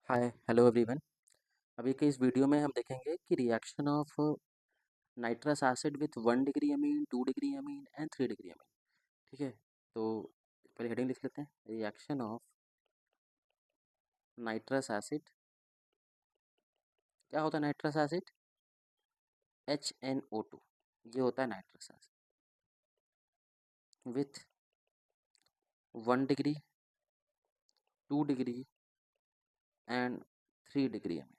Hi hello everyone. अभी के इस वीडियो में हम देखेंगे कि reaction of nitrous acid with 1 degree amine, 2 degree Amin and 3 degree अमीन। ठीक है, तो पहले हेडिंग लिख लेते हैं। Reaction of nitrous acid. क्या होता है नाइट्रस एसिड? HNO2। ये होता है nitrous acid with 1 degree, 2 degree and 3 degree अमीन।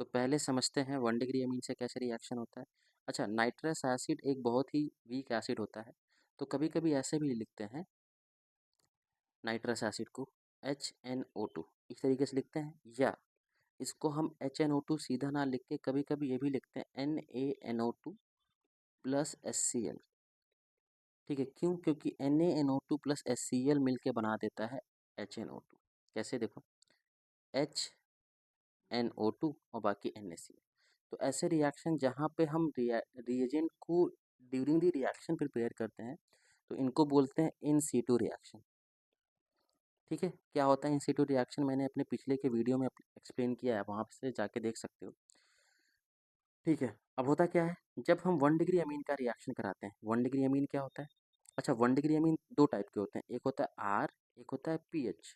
तो पहले समझते हैं 1 डिग्री अमीन से कैसे रिएक्शन होता है। अच्छा, नाइट्रस एसिड एक बहुत ही वीक एसिड होता है, तो कभी कभी ऐसे भी लिखते हैं नाइट्रस एसिड को HNO2, इस तरीके से लिखते हैं। या इसको हम HNO2 सीधा ना लिख के कभी कभी ये भी लिखते हैं NaNO2 प्लस HCl। ठीक है, क्यों? क्योंकि NaNO2 प्लस HCl मिल के बना देता है HNO2। कैसे? देखो, HNO2 और बाकी NaCl। तो ऐसे रिएक्शन जहाँ पे हम रिएजेंट को ड्यूरिंग द रिएक्शन प्रिपेयर करते हैं, तो इनको बोलते हैं इन सीटू रिएक्शन। ठीक है, क्या होता है इन सीटू रिएक्शन? मैंने अपने पिछले के वीडियो में एक्सप्लेन किया है, वहाँ से जाके देख सकते हो। ठीक है, अब होता क्या है जब हम 1 डिग्री अमीन का रिएक्शन कराते हैं। 1 डिग्री अमीन क्या होता है? अच्छा, 1 डिग्री अमीन दो टाइप के होते हैं, एक होता है आर, एक होता है पीएच,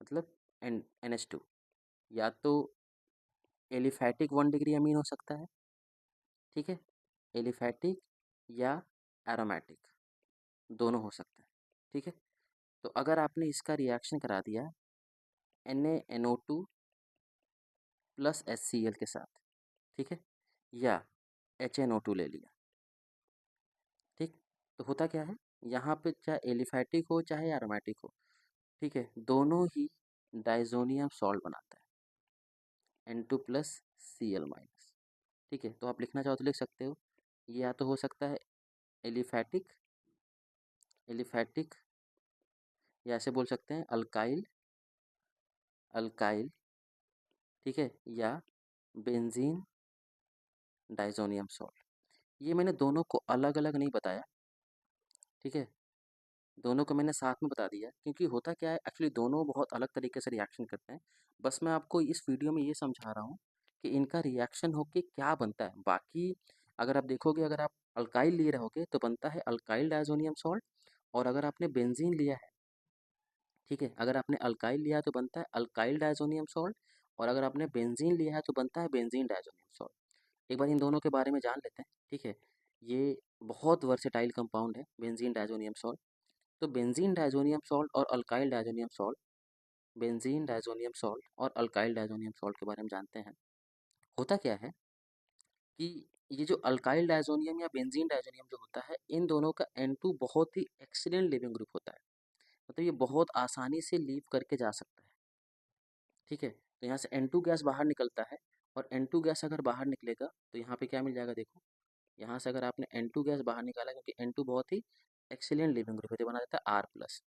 मतलब NH2। या तो एलिफैटिक 1 डिग्री अमीन हो सकता है, ठीक है, एलिफैटिक या एरोमेटिक, दोनों हो सकते हैं। ठीक है, तो अगर आपने इसका रिएक्शन करा दिया NaNO2 प्लस HCl के साथ, ठीक है, या HNO2 ले लिया, ठीक, तो होता क्या है यहाँ पे, चाहे एलिफैटिक हो चाहे एरोमेटिक हो, ठीक है, दोनों ही डाइजोनियम सॉल्ट बनाता है N2 प्लस Cl माइनस। ठीक है, तो आप लिखना चाहो तो लिख सकते हो। ये या तो हो सकता है एलिफैटिक, एलिफैटिक, या ऐसे बोल सकते हैं अल्काइल, अल्काइल, ठीक है, या बेंजीन डाइजोनियम सॉल्ट। ये मैंने दोनों को अलग अलग नहीं बताया, ठीक है, दोनों को मैंने साथ में बता दिया, क्योंकि होता क्या है एक्चुअली दोनों बहुत अलग तरीके से रिएक्शन करते हैं। बस मैं आपको इस वीडियो में ये समझा रहा हूँ कि इनका रिएक्शन होके क्या बनता है। बाकी अगर आप देखोगे, अगर आप अल्काइल लिए रहोगे तो बनता है अल्काइल डायजोनियम सॉल्ट, और अगर आपने बेंजीन लिया है, ठीक है, अगर आपने अल्काइल लिया है तो बनता है अल्काइल डायजोनियम सॉल्ट, और अगर आपने बेंजीन लिया है तो बनता है बेंजीन डायजोनियम सॉल्ट। एक बार इन दोनों के बारे में जान लेते हैं, ठीक है। ये बहुत वर्सेटाइल कंपाउंड है बेंजीन डायजोनियम सॉल्ट। तो बेंजीन डायजोनियम सॉल्ट और alkyl diazonium salt, benzene diazonium salt और अल्काइल डायजोनियम सॉल्ट के बारे में जानते हैं। होता क्या है कि ये जो अल्काइल डायजोनियम या बेंजीन डायजोनियम जो होता है, इन दोनों का N2 बहुत ही एक्सीलेंट लीविंग ग्रुप होता है, मतलब ये बहुत आसानी से लीव करके जा सकता है। ठीक है, तो यहाँ से N2 गैस बाहर निकलता है, और N2 गैस अगर बाहर निकलेगा तो यहाँ पे क्या मिल जाएगा? देखो, यहाँ से अगर आपने N2 गैस बाहर निकाला, क्योंकि N2 बहुत ही एक्सीलेंट लिविंग ग्रुप है, तो बना देता है R प्लस।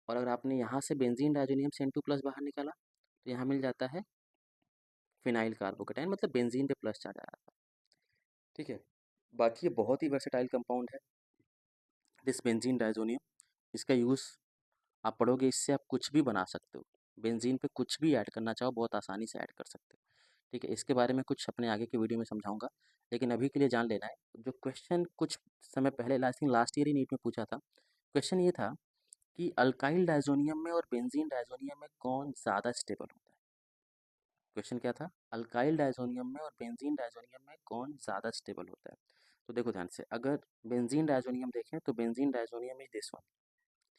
और अगर आपने यहाँ से बेंजीन डायजोनियम से N2 प्लस बाहर निकाला, तो यहाँ मिल जाता है फिनाइल कार्बोकेटाइन, मतलब बेंजीन पे प्लस चार्ज आ रहा था। ठीक है, बाकी ये बहुत ही वर्सेटाइल कंपाउंड है दिस बेंजीन डायजोनियम। इसका यूज़ आप पढ़ोगे, इससे आप कुछ भी बना सकते हो। बेंजीन पे कुछ भी ऐड करना चाहो बहुत आसानी से ऐड कर सकते हो। ठीक है, इसके बारे में कुछ अपने आगे के वीडियो में समझाऊंगा, लेकिन अभी के लिए जान लेना है जो क्वेश्चन कुछ समय पहले, आई थिंक लास्ट ईयर ही नीट में पूछा था। क्वेश्चन ये था कि अल्काइल डायजोनियम में और बेंजीन डायजोनियम में कौन ज़्यादा स्टेबल होता है। क्वेश्चन क्या था? अल्काइल डायजोनियम में और बेंजीन डायजोनियम में कौन ज़्यादा स्टेबल होता है। तो देखो ध्यान से, अगर बेंजीन डायजोनियम देखें तो benzene diazonium is this one,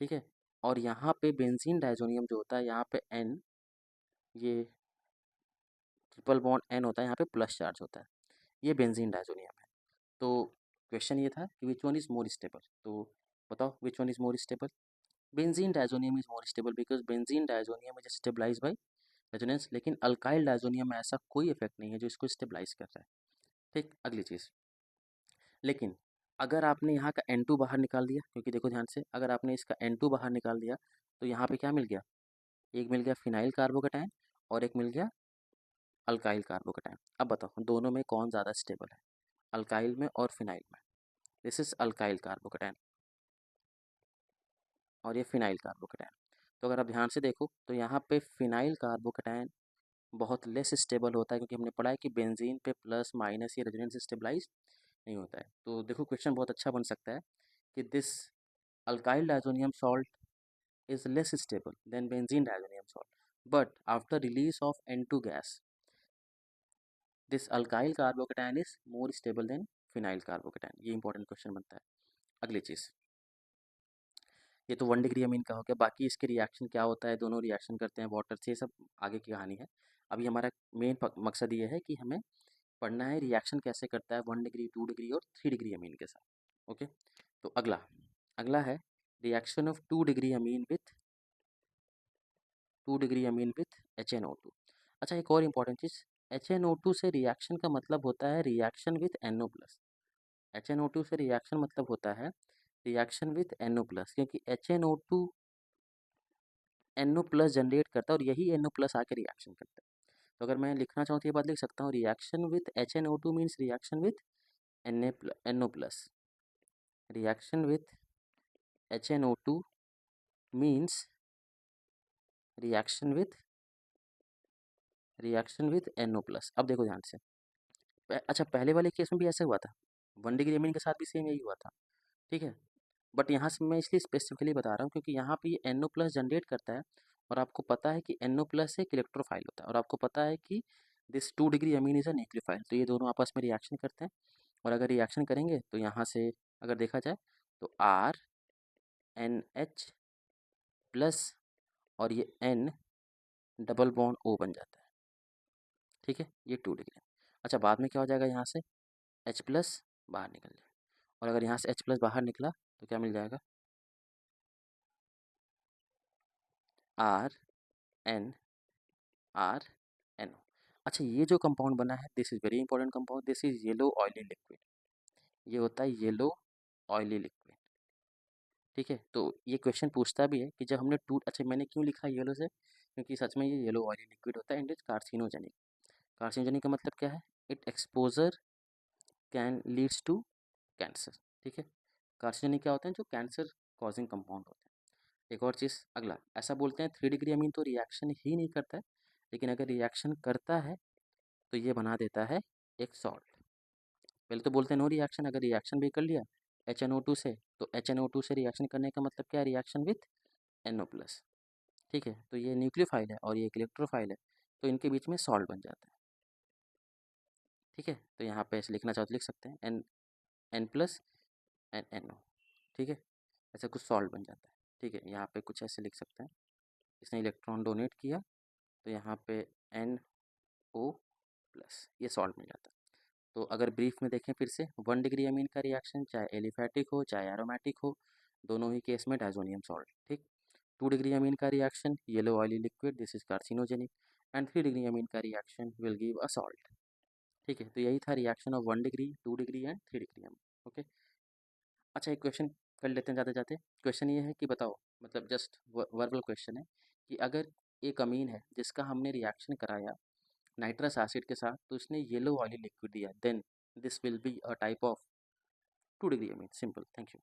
ठीक है, और यहाँ पे बेंजीन डायजोनियम जो होता है, यहाँ पे N, ये ट्रिपल बॉन्ड N होता है, यहाँ पे प्लस चार्ज होता है, ये बेंजीन डायजोनियम है। तो क्वेश्चन ये था कि which one is more stable, तो बताओ which one is more stable. Benzene diazonium is more stable because benzene diazonium is stabilize by resonance, लेकिन अल्काइल डायजोनियम में ऐसा कोई इफेक्ट नहीं है जो इसको स्टेबलाइज कर रहा है। ठीक, अगली चीज़, लेकिन अगर आपने यहाँ का N2 बाहर निकाल दिया, क्योंकि देखो ध्यान से, अगर आपने इसका N2 बाहर निकाल दिया तो यहाँ पे क्या मिल गया? एक मिल गया फिनाइल कार्बोकेटाइन, और एक मिल गया अल्काइल कार्बोकेटाइन। अब बताओ दोनों में कौन ज़्यादा स्टेबल है, अल्काइल में और फिनाइल में? दिस इज अल्काइल कार्बोकेटाइन और ये फिनाइल कार्बोकेटाइन। तो अगर आप ध्यान से देखो तो यहाँ पे फिनाइल कार्बोकेटायन बहुत लेस स्टेबल होता है, क्योंकि हमने पढ़ा है कि बेंजीन पे प्लस माइनस या रेजोनेंस स्टेबलाइज नहीं होता है। तो देखो क्वेश्चन बहुत अच्छा बन सकता है कि this alkyl diazonium salt is less stable then benzene diazonium salt, but after release of N2 gas this alkyl carbocation is more stable then phenyl carbocation. ये इंपॉर्टेंट क्वेश्चन बनता है। अगली चीज़, ये तो 1 डिग्री अमीन का हो गया। बाकी इसके रिएक्शन क्या होता है, दोनों रिएक्शन करते हैं वाटर से, ये सब आगे की कहानी है। अभी हमारा मेन मकसद ये है कि हमें पढ़ना है रिएक्शन कैसे करता है 1 डिग्री, 2 डिग्री और 3 डिग्री अमीन के साथ। ओके, तो अगला अगला है reaction of 2 degree Amin with 2 degree Amin with HNO2। अच्छा, एक और इम्पॉर्टेंट चीज़, HNO2 से रिएक्शन का मतलब होता है reaction with NO plus. HNO2 से रिएक्शन मतलब होता है रिएक्शन विथ NO प्लस, क्योंकि HNO2 NO प्लस जनरेट करता है और यही NO प्लस आके रिएक्शन करता है। तो अगर मैं लिखना चाहूँ तो ये बात लिख सकता हूँ, reaction with HNO2 means reaction with NO plus. Reaction with HNO2 means reaction with NO plus. अब देखो ध्यान से, अच्छा पहले वाले केस में भी ऐसा हुआ था, 1 डिग्री अमीन के साथ भी सेम यही हुआ था, ठीक है। बट यहाँ से मैं इसलिए स्पेसिफिकली बता रहा हूँ क्योंकि यहाँ पे ये NO प्लस जनरेट करता है, और आपको पता है कि NO प्लस एक इलेक्ट्रोफाइल होता है, और आपको पता है कि this 2 degree Amin is a nucleophile. तो ये दोनों आपस में रिएक्शन करते हैं, और अगर रिएक्शन करेंगे तो यहाँ से अगर देखा जाए तो RNH प्लस और ये N डबल बॉन्ड O बन जाता है, ठीक है। ये 2 डिग्री। अच्छा, बाद में क्या हो जाएगा, यहाँ से H प्लस बाहर निकल जाए, और अगर यहाँ से H प्लस बाहर निकला तो क्या मिल जाएगा, RNO। अच्छा, ये जो कंपाउंड बना है this is very important compound, this is yellow oily liquid. ये होता है येलो ऑयली लिक्विड, ठीक है। तो ये क्वेश्चन पूछता भी है कि जब हमने अच्छा मैंने क्यों लिखा येलो से, क्योंकि सच में ये येलो ऑयली लिक्विड होता है एंड इज कार्सिनोजेनिक। कार्सिनोजेनिक का मतलब क्या है, it exposure can leads to cancer, ठीक है। कार्सिनोजेनिक क्या होते हैं, जो कैंसर कॉजिंग कंपाउंड होते हैं। एक और चीज़, अगला ऐसा बोलते हैं 3 डिग्री अमीन तो रिएक्शन ही नहीं करता है, लेकिन अगर रिएक्शन करता है तो ये बना देता है एक सॉल्ट। पहले तो बोलते हैं नो रिएक्शन, अगर रिएक्शन भी कर लिया HNO2 से, तो HNO2 से रिएक्शन करने का मतलब क्या है, रिएक्शन विथ NO प्लस, ठीक है। तो ये न्यूक्लियोफाइल है और ये एक इलेक्ट्रोफाइल है, तो इनके बीच में सॉल्ट बन जाता है, ठीक है। तो यहाँ पे ऐसे लिखना चाहो तो लिख सकते हैं N प्लस NO, ठीक है। ऐसे कुछ सॉल्ट बन जाता है, ठीक है। यहाँ पे कुछ ऐसे लिख सकते हैं, इसने इलेक्ट्रॉन डोनेट किया तो यहाँ पे NO प्लस, ये सॉल्ट मिल जाता है। तो अगर ब्रीफ में देखें फिर से, 1 डिग्री अमीन का रिएक्शन चाहे एलिफैटिक हो चाहे एरोमेटिक हो, दोनों ही केस में डायजोनियम सॉल्ट, ठीक। 2 डिग्री अमीन का reaction yellow oily liquid, this is carcinogenic, and 3 degree amine का reaction will give a salt, ठीक है। तो यही था reaction of 1 degree, 2 degree and 3 degree amine. Okay, अच्छा एक क्वेश्चन कर लेते हैं जाते जाते। क्वेश्चन ये है कि बताओ, मतलब जस्ट वर्बल क्वेश्चन है कि अगर एक अमीन है जिसका हमने रिएक्शन कराया नाइट्रस एसिड के साथ, तो इसने येलो ऑयली लिक्विड दिया, then this will be a type of 2 degree amine. Simple, thank you.